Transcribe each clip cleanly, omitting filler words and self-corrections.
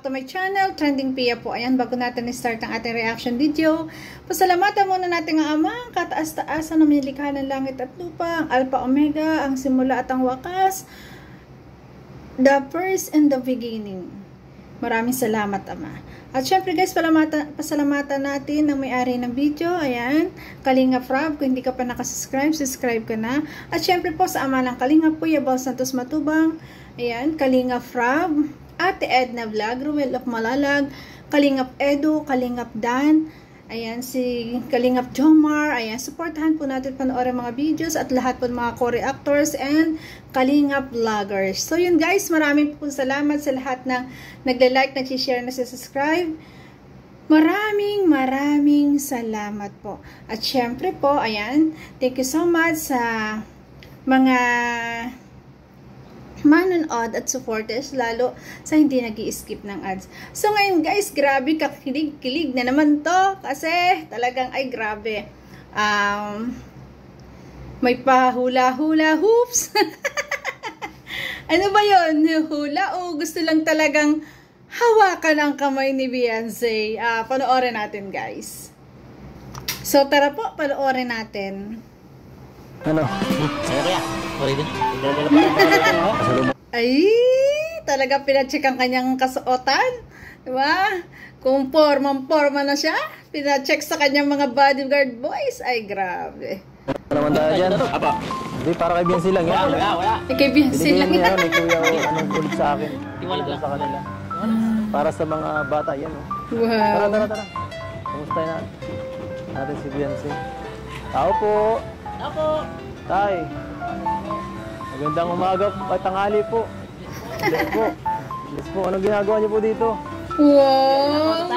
to my channel, Trending Pia po. Ayan, bago natin i-start ang ating reaction video, pasalamatan muna natin ang Amang kataas-taasan na nilikha ng langit at lupa, ang Alpha Omega, ang simula at ang wakas, the first and the beginning. Maraming salamat, Ama. At syempre guys, pasalamatan natin ang may-ari ng video. Ayan, Kalinga Frab. Kung hindi ka pa nakasubscribe, subscribe ka na. At syempre po sa Ama ng Kalinga po, Yabal Santos Matubang. Ayan, Kalinga Frab, Ate Edna Vlog, Ruel of Malalag, Kalingap Edu, Kalingap Dan, ayan, si Kalingap Jomar. Ayan, supportahan po natin panoorin mga videos at lahat po ng mga co-reactors and Kalingap Vloggers. So yun guys, maraming po salamat sa lahat ng nagle-like, nag-share, nag-subscribe. Maraming salamat po. At syempre po, ayan, thank you so much sa mga manonood at supporters, lalo sa hindi nag-i-skip ng ads. So ngayon guys, grabe, kakilig-kilig na naman to kasi talagang ay grabe. May pa-hula-hula hoops. Ano ba yun? Hula o gusto lang talagang hawakan ang kamay ni Beyonce? Panoorin natin guys. So tara po, panoorin natin. Ano? Saya kaya? Ay, talaga pinacheck ang kanyang kasuotan. Diba? Kung forma na siya, pinacheck sa kanyang mga bodyguard boys. Ay, grabe. Ano naman tayo dyan? Apa? Hindi, para kay Beyonce lang yan. Wala. Kay Beyonce lang yan. May kuya anong kulit sa akin. Tiwala lang sa kanila. Para sa mga bata yan. Wow. Tara. Kumusta natin si Beyonce? Tao po. Tao po. Tay. Magandang umaga at tanghali po. Yes po. Yes po. Anong ginagawa niyo po dito? Wow.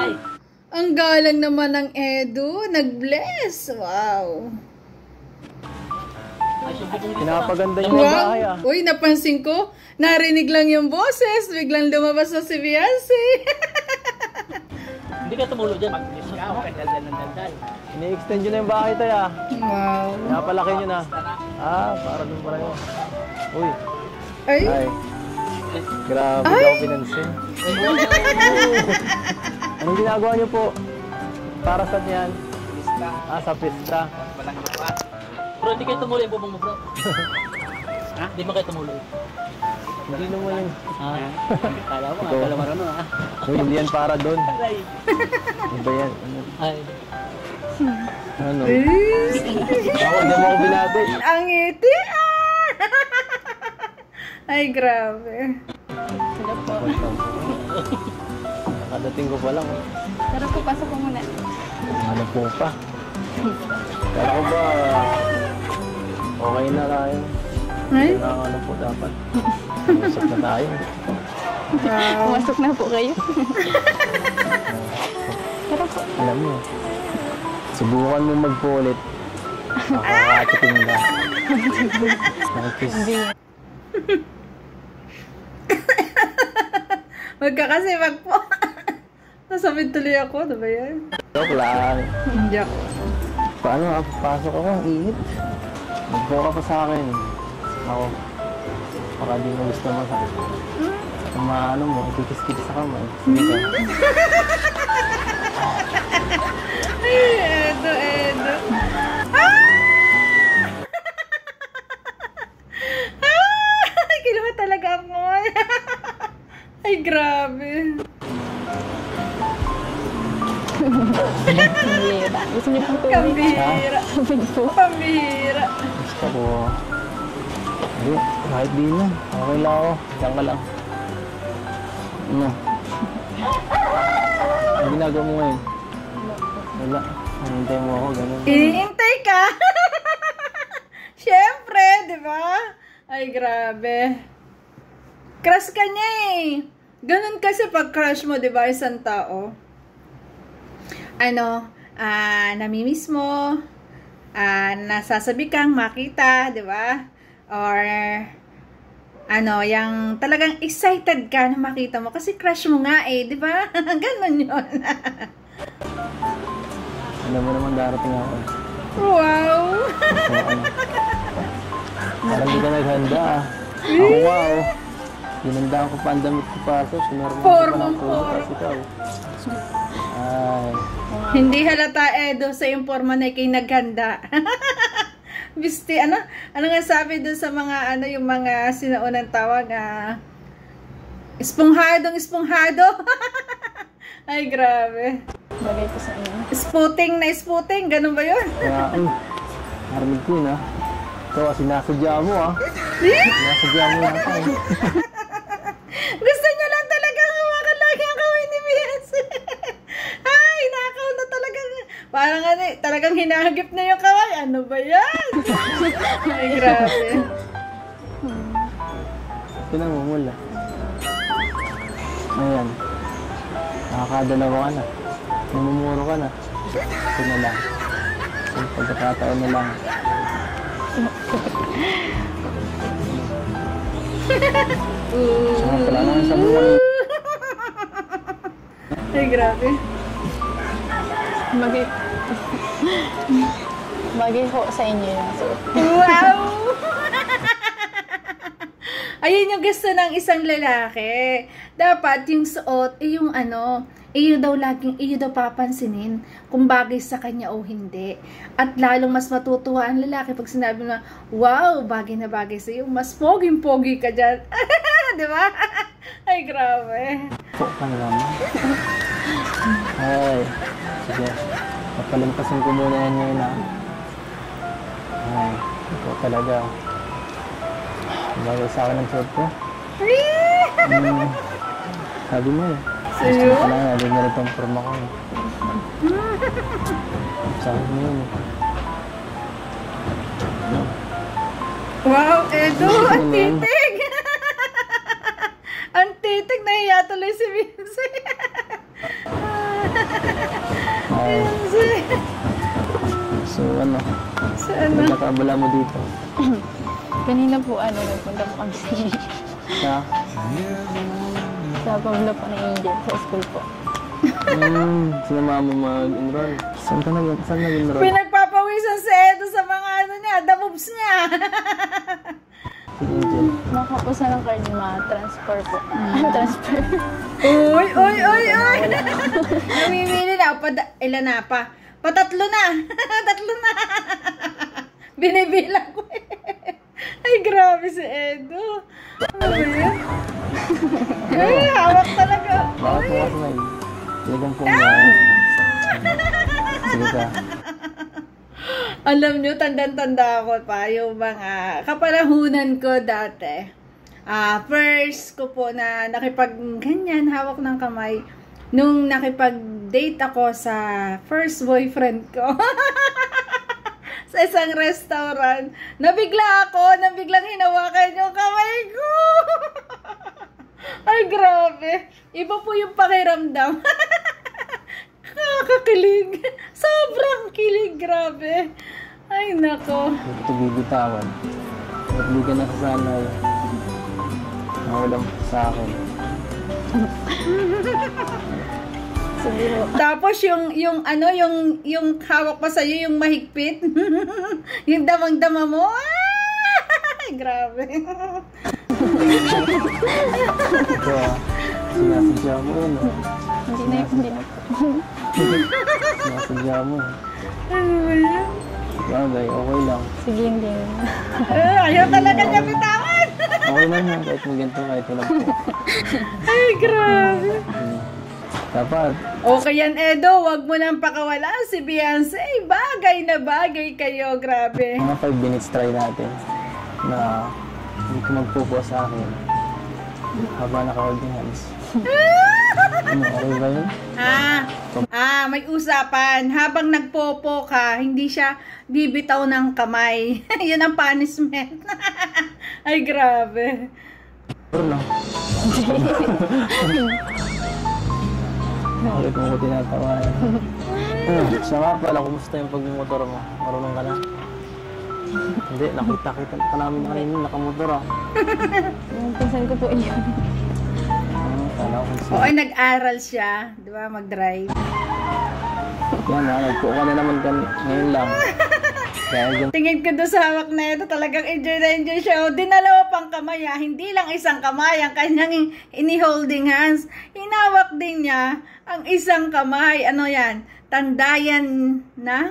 Ang galang naman ng Edu. Nag-bless. Wow. Pinapaganda niyo yung bahay ah. Uy, napansin ko. Narinig lang yung boses. Biglang lumabas na si Beyonce. Hindi ka tumulo dyan. Mag-bless ka. Daldal ng daldal. Ini-extend nyo na yung bahay tayo ah. Wow. Pinapalaki nyo na. Para dun pala yun. Uy. Ay. Grabe daw pinansin. Anong ginagawa nyo po? Para saan yan? Pista. Sa pista. Bro, hindi kayo tumulo yung bubong mo, bro. Ha? Hindi mo kayo tumulo. Hindi naman yun. Kala mo, akala mo rin ha. Uy, hindi yan para doon. Ano ba yan? Ay. Ano? Hindi mo ako binati. Ang ngiti. Ay, grabe. Sila po. Nakadating ko pa lang. Tara po, pasok po muna. Ano po pa? Kala ko ba okay na tayo? Ay? Ano po dapat? Pumasok na tayo. Wow. Pumasok na po kayo. Tara po. Alam mo, subukan mo magpulit. Nakakatikin ka. Nakakis. Magkakasibag po. Nasabit tuloy ako. Ano ba yan? Joke lang. Joke. Paano nga? Papasok ako. Ang init. Magbuka pa sa akin. Ako. Baka di mo gusto mo sa ano mo, kikis-kikis sa kamay. Sige ka. Ay, Edo. Kinuha talaga ako. Ay, grabe. Pambihira. Gusto niyo pong tubig? Pambihira. Tubig po. Pambihira. Gusto ko. Hindi, kahit di na. Okay lang ako. Diyan ka lang. Ano? Ang ginagawa mo ngayon? Wala. Hintay mo ako, gano'n. Iintay ka. Siyempre, di ba? Ay, grabe. Crush ka niya eh. Ganun kasi pag crush mo, di ba, isang tao. Namimiss mo, nasasabi kang makita, di ba? Or, yung talagang excited ka na makita mo kasi crush mo nga eh, di ba? Ganun yun. Alam mo naman darating ako. Wow! Parang di ka naghanda ah. Ako wow. Ginandaan ko pa ang damit ko pa ito. Sinarman ko pa Pormong ng puro. Ikaw. Ay. Hindi halata, Edo, sa yung forma na ikay naghanda. Bisti, ano nga sabi doon sa mga, yung mga sinaunang tawag, esponghado. Ay, grabe. Bagay po sa inyo. Spooting, ganun ba yun? Kaya, narinig ko yun, Ito, sinasadya mo, Sinasadya mo yata, Gusto niya lang talaga hawakan lagi ang kamay ni Beyonce. Ay, nakaw na talagang, parang talagang hinahagip na yung kamay. Ano ba yan? Ay, grabe. Pinamumula. Ayan. Nakakadalawa ka na. Namumuro ka na. Ito na lang. Yung pagkakataon na lang. Saka pala naman sa buhay. Ay, grabe. Bagay. Bagay po sa inyo yung suot. Wow! Ayun yung gusto ng isang lalaki. Dapat yung suot, yung iyo daw papansinin kung bagay sa kanya o hindi. At lalong mas matutuwa ang lalaki pag sinabi na, wow, bagay na bagay sa iyo, mas poging-pogi ka dyan. Di ba? Ay, grabe. Po ka naman. Ay, sige. Papalimpasin ko muna yan ngayon, Ay, ito talaga. Bagay sa akin ang suot ko. Sabi mo Sa'yo? Gusto ko lang, alin na rin itong forma ko. Sabi mo yun. Wow, Edo, ang titig! Ang titig, nahiya tuloy si Vince. Vince. So, So, ano? Nagkakabala mo dito. Kanina po, nagpunta po kami sa Pablo po na Angel, sa school po. Sinama mo mag-enroll. Saan nag-enroll? Pinagpapawisan si Edo sa mga the moves niya. Si Angel. Nakapos na ng card, ma-transfer po. Transfer. Uy! Namimili na. Ilan na pa? Patatlo na. Tatlo na. Binibilang ko Ay, grabe si Edo. Ano ba yun? Ay, hawak talaga. Bakit mo kasi may talagang po mo. Sige ka. Alam nyo, tandang-tanda ako pa yung mga kapalahunan ko dati. First ko po na nakipag-ganyan, hawak ng kamay, nung nakipag-date ako sa first boyfriend ko. Sa isang restaurant. Nabiglang hinawakan yung kamay ko. Ay, grabe. Iba po yung pakiramdam. Nakakakilig. Sobrang kilig, grabe. Ay, nako. Hindi ito bibitawan. At hindi ka nasasanay. Nawalang sa akin. Tapos yung hawak pa sa'yo, yung mahigpit. Yung damang-dama mo. Grabe. Ito sinasadya mo yun. Hindi na po. Sinasadya mo. Ano ba yan? Bagay, okay lang. Sige, hindi. Ayaw talaga niya bitawan. Okay lang yan, kahit maganto, kahit walang po. Ay, grabe. Dapat. Okay yan, Edo. Huwag mo nang pakawalan si Beyonce. Bagay na bagay kayo. Grabe. Mga 5 minutes try natin na hindi ko mag-focus sa akin habang naka-holding hands. Okay ba yun? May usapan. Habang nagpopo ka, hindi siya bibitaw ng kamay. Yun ang punishment. Ay, grabe. Puro lang. Ulit mo ko tinatawanan. Siya nga pala, kumusta yung pagmumotor mo? Marunong ka na? Hindi, nakita ka namin kanina, nakamotor Yung pinsan ko po yun. Kala ko siya. Oo, nag-aral siya. Di ba? Mag-drive. Yan nagpo ka na naman ngayon lang. Kaya dyan, Tingin ko doon sa hawak na ito, talagang enjoy na enjoy siya. O, dinalawa pang kamay, hindi lang isang kamay, ang kanyang ini-holding hands. Hinawak din niya ang isang kamay. Ano yan? Tandayan ng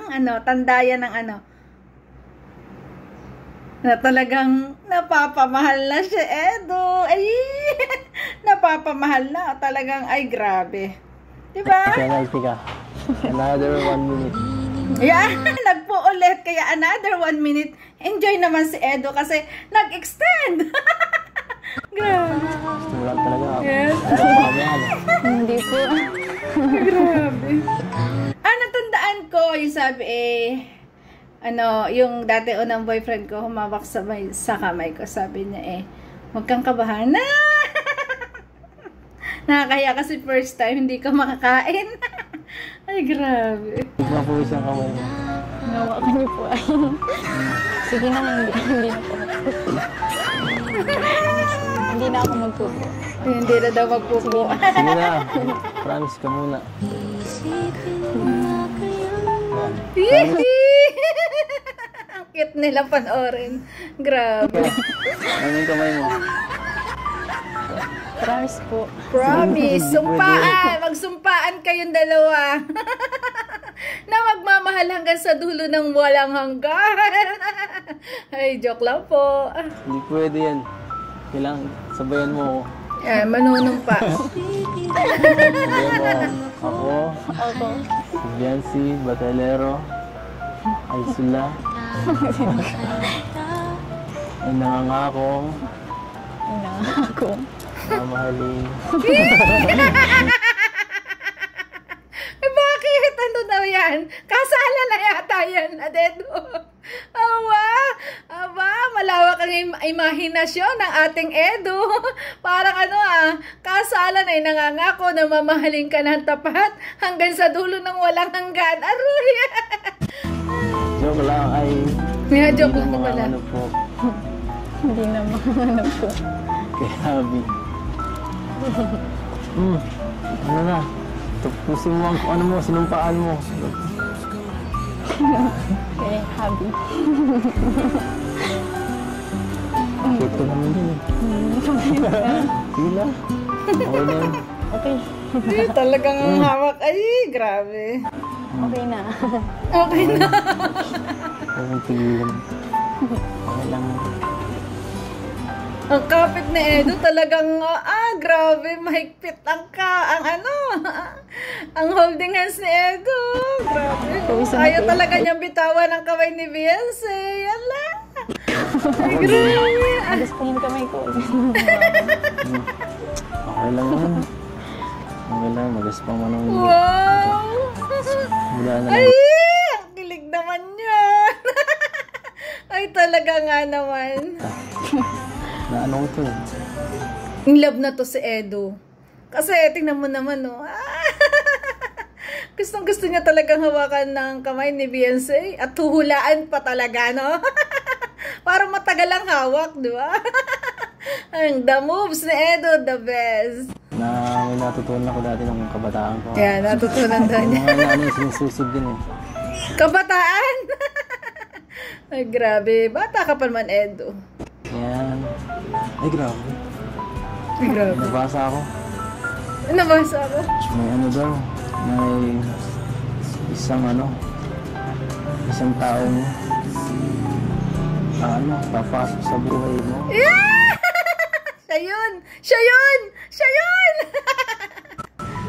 na talagang napapamahal na si Edo. Ay, napapamahal na. Talagang, ay, grabe. Diba? penalty ka. Another 1 minute. Yan, nagpo ulit. Kaya another 1 minute. Enjoy naman si Edo kasi nag-extend. Grabe. Gusto mo lang talaga ako. Yes. Pagkakamayan. Hindi po. Grabe. Natandaan ko, yung sabi yung dati unang boyfriend ko, humawak sa kamay ko. Sabi niya huwag kang kabahan na. Nakakaya kasi first time, hindi ka makakain. Ay, grabe. Mapuwis ang kamay mo. Nawakan niyo po ay. Sige na, hindi na po. Hindi na ako magpupo. Hindi na daw magpupo. Sige na. Promise ka muna. Ang cute nila panoorin. Grabe. Ano yung kamay mo? Promise po. Promise. Sumpaan. Magsumpaan kayong dalawa. Na magmamahal hanggang sa dulo ng walang hanggan. Ay, joke lang po. Hindi pwede yan. Kailangan sabayan mo ako. Manunumpa. Sabayan mo ako. Ako. Si Biancy, Batalero, Aisula. Ay nangangakong Ako. mamahalin. Bakit? Ano daw yan? Kasala na yata yan, Adedo. Aba, malawak ang imahinasyon ng ating Edo. Parang kasalan ay nangangako na mamahalin ka ng tapat hanggang sa dulo ng walang hanggan. Aroy! Joke lang ay May joke hindi lang na pala. ano po. Hindi na mahanap po. Kay Habi. Ano na? Tapusin mo ang ano mo, sinumpaan mo. Kaya habi. Cute ko naman din eh. Sige lang. Okay na yun. Okay. Talagang hawak. Ay, grabe. Okay na. Okay na. Huwag mong tigilan. Okay lang. Ang kapit ni Edo talagang, grabe, mahigpit ang holding hands ni Edo. Grabe. Ayaw talaga niyang bitawan ang kamay ni Beyonce. Yan lang. Ay, grabe. Gustuhin kamay ko. Okay lang yun. Okay lang, magaspang mo nang Wow. mula na Ay, lang. ang kilig naman yan. Ay, talaga nga naman. Na ano ko to eh. In love na to si Edo. Kasi tingnan mo naman, Gustong gusto niya talagang hawakan ng kamay ni Beyonce at huhulaan pa talaga, no? Para matagal ang hawak, di ba? Ang the moves ni Edo, the best. Na may natutunan ako dati ng kabataan ko. Kaya natutunan daw niya. Mga ano yung sinususog din eh. Kabataan! Ay, grabe. Bata ka pa naman, Edo. Yan. Ay, grabe. Ay, grabe. Nabasa ako. Nabasa ako. May ano daw. May isang taong papasok sa buhay mo. Yeah! Siya yun! Siya yun! Siya yun!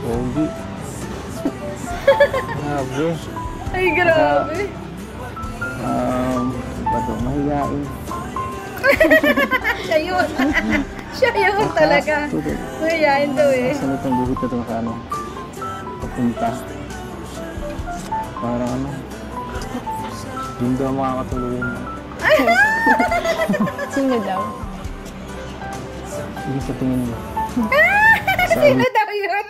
Pogi. Grabe. Ay, grabe. Bato, mahigain. Siya yun. Siya yun talaga. Mayayain daw eh. Saan itong guhit na itong kano? Papunta. Parang yun daw makakatuluyan mo. Sino daw? Hindi sa tingin mo. Sino daw yun?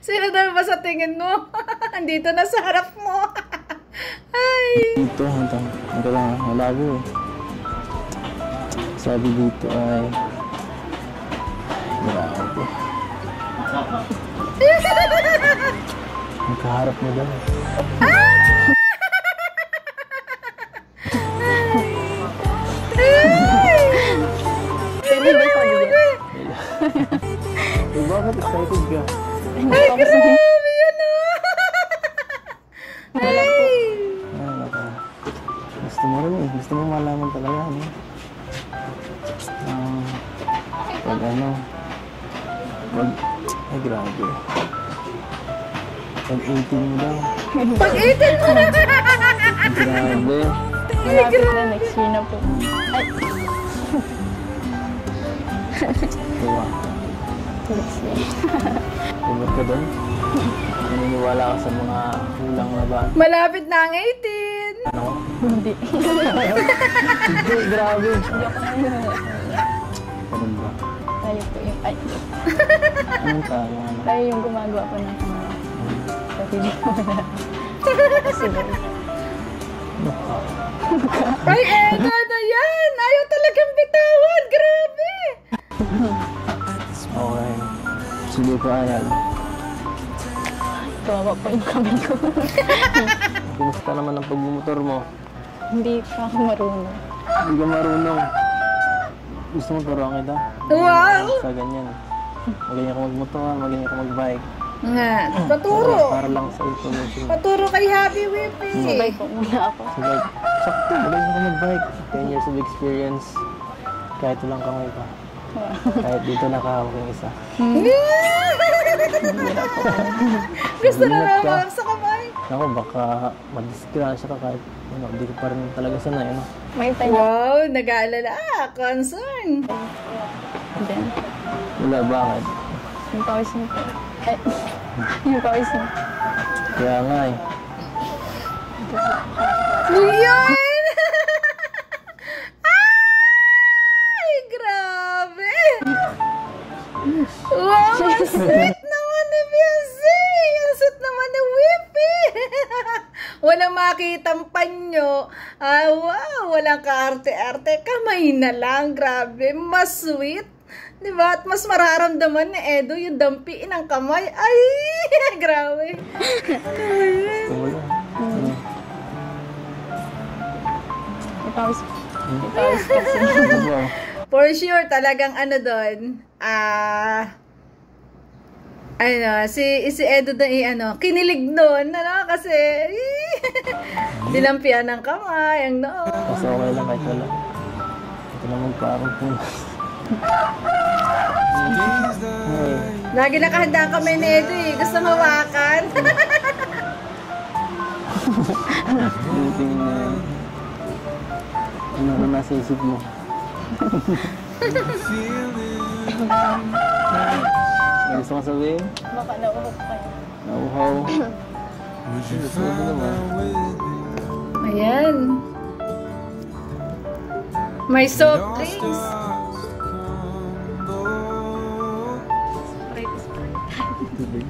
Sino daw ba sa tingin mo? Andito na sa harap mo. Ay. Dito, ito lang, malabo eh. Sabi dito ay grabe. Magkaharap mo daw. Gusto mo rin eh. Gusto mo malaman talaga, ano? Pag ano, ay grabe. Pag 18 mo daw. Pag 18 mo na! Grabe. Malapit na, next year na po. Ay, Diba? next year. Tumot ka doon? Naniniwala ka sa mga kulang na ba? Malapit na ang 18! Ano? Hindi. Hindi, grabe. Hindi ako naniniwala. Ganun ba? Tayo po yung, ay, Anong tayo? Ano? tayo yung gumagawa po ng kamay. Kasi di ko na. Kasi ba? Ano ka? Ay, Edo na yan! Ayaw talagang bitawan! Grabe! Okay. Sige pa, ayan. Kawawa po yung kamay ko. Kumusta naman ang pagmumotor mo? Hindi pa ako marunong. Hindi ka marunong. Gusto mo turuan kita? Wow! Sa ganyan. Magaling ka magmotor, magaling ka magbike. Nga, paturo! Para lang sa information. Paturo kay Happy Whippy! Sabay po muna ako. So like, sakto, magaling ka magbike. 10 years of experience. Kahit walang kamay pa. Kahit dito nakahawak yung isa. Gusto na Ingat ka. naman sa kamay! Ako, baka madisgrasya ka kahit ano, hindi ko pa rin talaga sanay. Ano? May tayo. Wow, nag-aalala. Concern! Then, Wala, bakit? yung pawis mo po. Ay, yung pawis mo. Kaya nga eh. Yun! Ay, grabe! Wow, ang sweet naman ni Beyonce! Ang sweet naman ni Whippy! Walang makitang panyo. Ah, wow, walang kaarte-arte. Kamay na lang. Grabe, mas sweet. Diba? At mas mararamdaman ni Edo yung dampi ng kamay. Ay, grabe. Gusto mo lang. Ano? Yung pawis. Yung pawis kasi. Ano ba? For sure, talagang ano doon, si Edo doon, kinilig doon, ano, kasi, dinampian ng kamay, ang noo. Kasi okay lang kahit wala. Ito na magparang punas. Hey, Lagi nakahanda ang kamay ni Edo gusto hawakan. duting na yan. Ano na nasa isip mo? May gusto ka sabihin? Baka nauhok kayo. Nauhaw. Gusto mo naman. Ayan. May soft drinks. Tubig.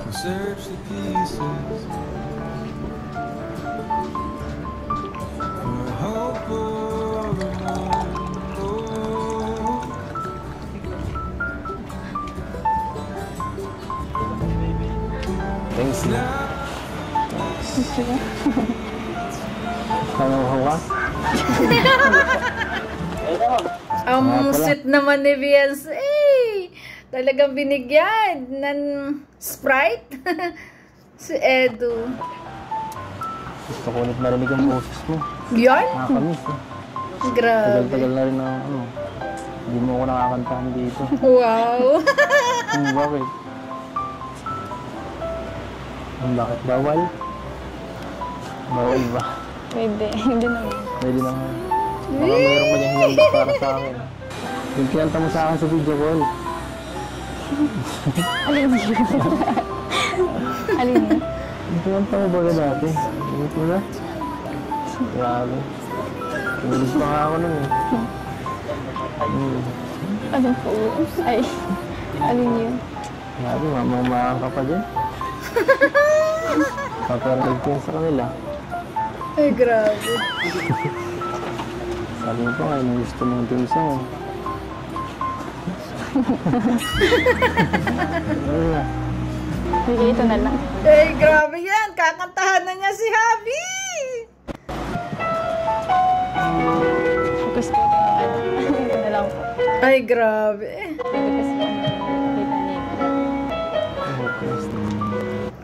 Search the pieces for hope or Thanks. Nauhaw ka? Ang sweet naman ni Beyonce. Talagang binigyan ng Sprite. Si Edo. Gusto ko ulit marinig ang boses mo. Yan? Nakakamiss eh. Grabe. Tagal-tagal na rin ang ano. Hindi mo ako nakakantahan dito. Wow. Bakit? Bakit? Bawal? Bawal ba? Pwede. Hindi naman. Pwede naman. Baka mayroon ka niyang hinambak para sa akin. Yung kinanta mo sa akin sa video call. Alin yun? Alin yun? Yung kinanta mo ba dati? Ingat mo na? Grabe. Kinilig pa nga ako nun eh. Alin po? Ay, alin yun? Grabe, mamamahan ka pa dyan. Paparagag ko yun sa kanila. Ay, grabe. Sabi mo pa nga, yung gusto mong team song. Sige, ito na lang. Ay, grabe yan. Kakantahan na niya si Happy. Focus ko ito ng ano. Ito na lang po. Ay, grabe. Pwede kasi kita niya. Okay.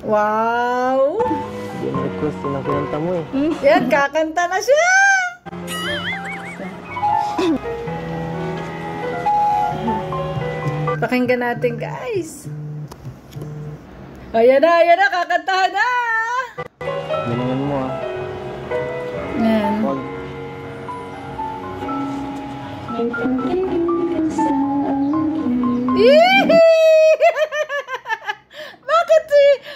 Wow. Hindi na request yun ang kinanta mo eh. Yan, kakanta na siya! Pakinggan natin, guys. Ayan na, kakantahan na! Galingan mo ah. Yan. Wag.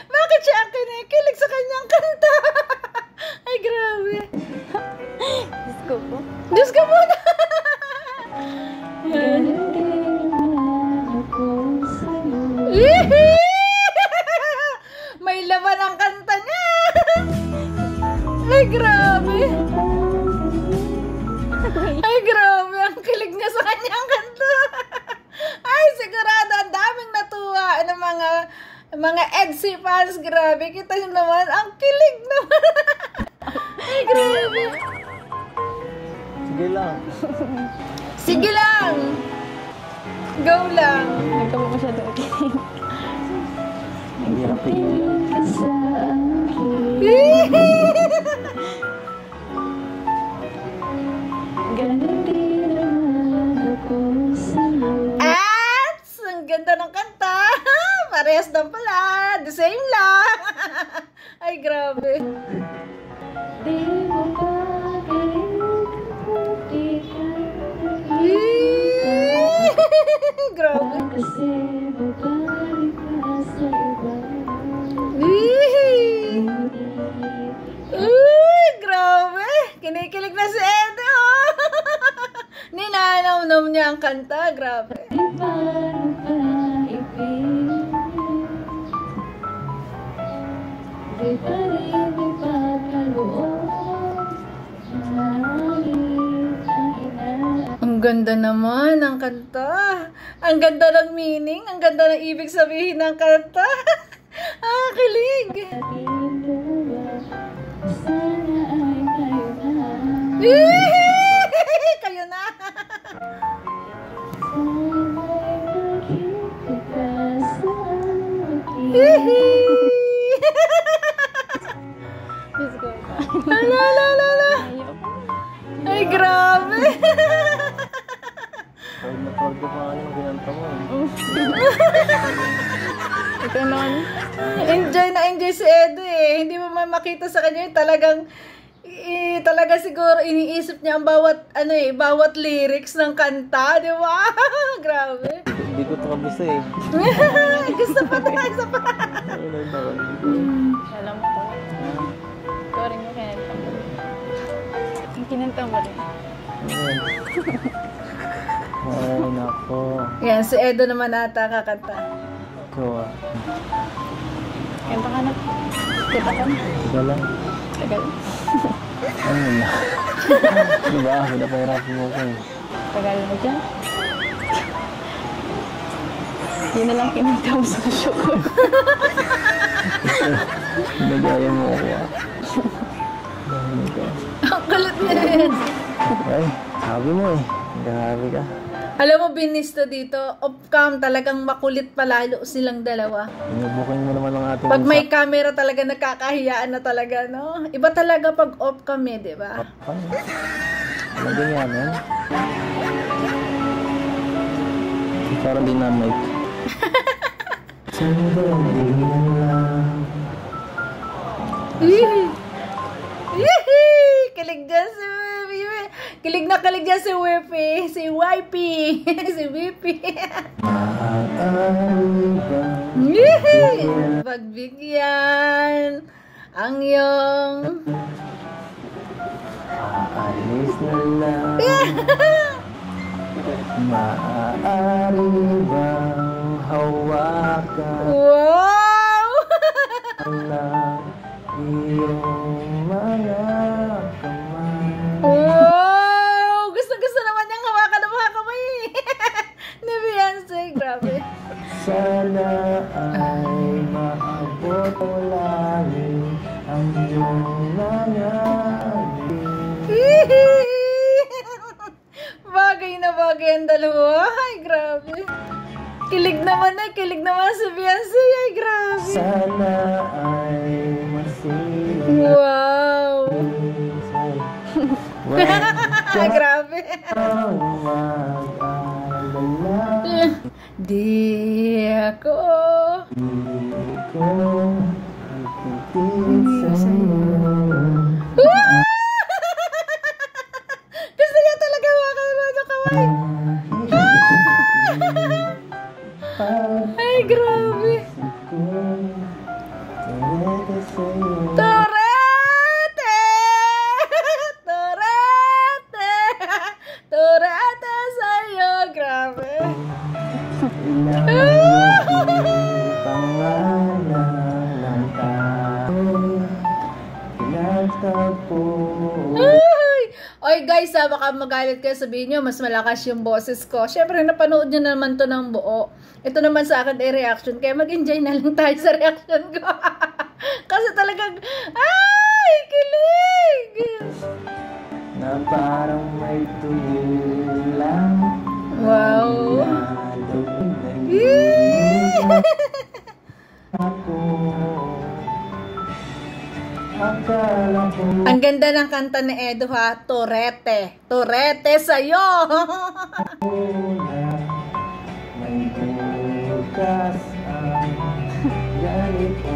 Bakit siya ang kinikilig sa kanyang kanta? Ay, grabe. Diyos ko po. Diyos ka muna! May laman ang kanta niya! Ay, grabe! Ay, grabe! Ang kilig niya sa kanyang kanta! Ay, sigurado ang daming natuwa ng mga EDSI fans. Grabe, kita nyo naman. Ang kilig naman! Ay, grabe! Sige lang. Sige lang! Go lang! Nagkamo ko siya doon. Hirap iilan. At ang ganda ng kanta. Parehas lang pala. The same lang. Ay, grabe. Grabe. Uy, grabe. Kinikilig na si Edo. Ninanaw-naw niya ang kanta. Grabe. Ang ganda naman ng kanta. Ang ganda ng meaning. Ang ganda ng ibig sabihin ng kanta. Ah, kilig. Kayo na. Diyos ko po. Ala. Ay, grabe. Proud na proud ko pa nga yung kinanta mo eh. Ito naman. Enjoy na enjoy si Edo eh. Hindi mo man makita sa kanya talagang talaga siguro iniisip niya ang bawat lyrics ng kanta, di ba? Grabe. Hindi ko ito kabusta eh. Gusto pa tayo, isa pa. Ayun ako. Alam ko. Ikaw rin yung kinanta mo. Yung kinanta mo rin. Ayun. Ay, nako. Yan, si Edo naman ata kakanta. Ikaw ah. Kanta ka na. Kita ka na. Ikaw lang. Tagal. Ano na? Diba? Pinapahirapan mo ko eh. Tagal mo dyan. Yun na lang kinanta mo sa show ko. Nagaya mo ako ah. Dahil ka. Ang kulit niya rin. Ay, sabi mo eh. Grabe ka. Alam mo, binisto dito, off-cam talagang makulit palalo silang dalawa. Inubukin mo naman ang ating Pag may camera talaga nagkakahiyaan na talaga, no? Iba talaga pag off-cam eh, di ba? Ano? Ano ganyan yan? Parang dynamite. Kilig dyan si Wipi. Kilig na kilig dyan si Wipi. Si Wipi. Si Wipi. Pagbigyan ang iyong Aalis na lang. Maaari bang hawakan wow! ng iyong mga kamay? Wow! Gusto naman niyang hawakan ng mga kamay. Ni Beyonce, grabe. Sana ay maabot mo langit ang iyong nangyari. Bagay na bagay ang dalawa. Ay, grabe. Kilig naman si Beyonce. Ay, grabe. Sana ay masilang Wow! Grabe. Mag-alala. Di ako. Di ko ipipit sa'yo. Gusto niya talaga makakalman yung kamay. Ay, grabe. Torete! Torete! Torete sa'yo. Grabe. Oy guys, baka magalit kayo, sabihin nyo, mas malakas yung boses ko. Syempre, napanood nyo naman to ng buo. Ito naman sa akin ay reaction, kaya mag-enjoy na lang tayo sa reaction ko. Kasi talagang, ay, kilig! Na parang may tulang. Wow! Ang ganda ng kanta ni Edo ha, Torete. Torete sa'yo! May bukas ang ganito.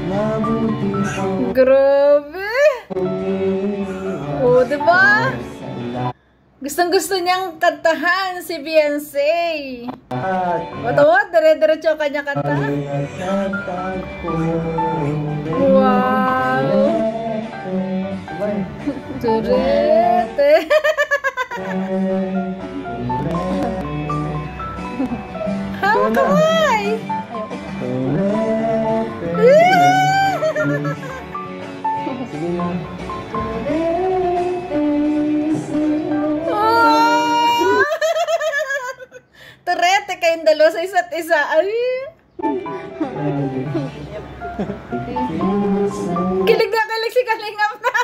Mabuti ko. Grabe! O, diba? Gustong-gusto niyang kantahan si Beyonce. What? Dire-diretso kanya kanta. Wow! Turete! Hawak kamay! Sige na. Turete kayong dalawa sa isa't isa. Ay! Kilig na kilig si Kalingap na.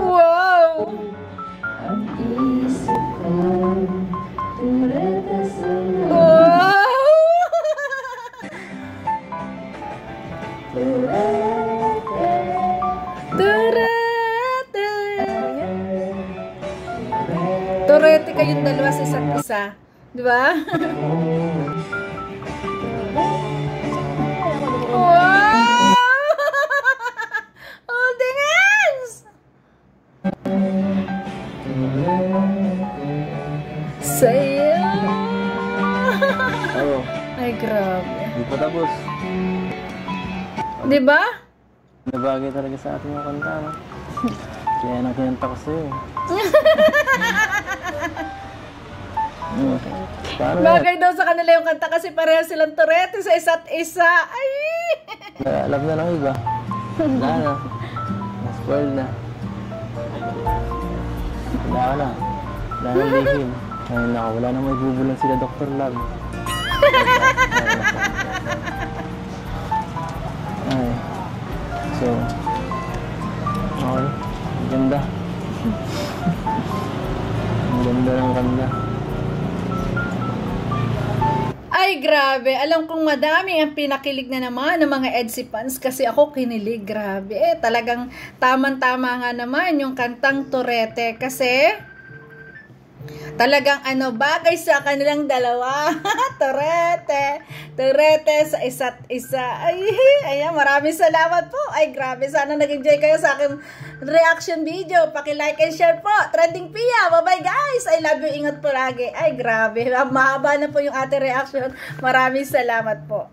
Wow! Turete! Turete kayong dalawa sa isa't isa. Di ba? Wow! Holding hands! Sa'yo! Oo. Ay, grabe. Di pa tapos. Di ba? Nabagay talaga sa ating mga kanta. No? Kaya nang kinanta ko sa'yo. Paano yan? Bagay daw sa kanila yung kanta kasi pareho silang Turete sa isa't isa. Ay! Alam na ng iba. Wala na. Na-spoil na. Wala ka na. Wala na lihim. Ayun na, wala na may bubulan sila Dr. Love. Ay. So, okay. Ang ganda. Ang ganda ng kanda. Ay, grabe. Alam kong madami ang pinakilig na naman ng mga EDSI fans kasi ako kinilig. Grabe. Talagang tamang-tama nga naman yung kantang Turete kasi talagang bagay sa kanilang dalawa. Turete. Turete sa isa't isa. Ay, ayan, maraming salamat po. Ay, grabe. Sana nag-enjoy kayo sa aking reaction video. Paki-like and share po. Trending Pia. Bye-bye guys. I love you. Ingat po lagi. Ay, grabe. Mahaba na po yung ating reaction. Maraming salamat po.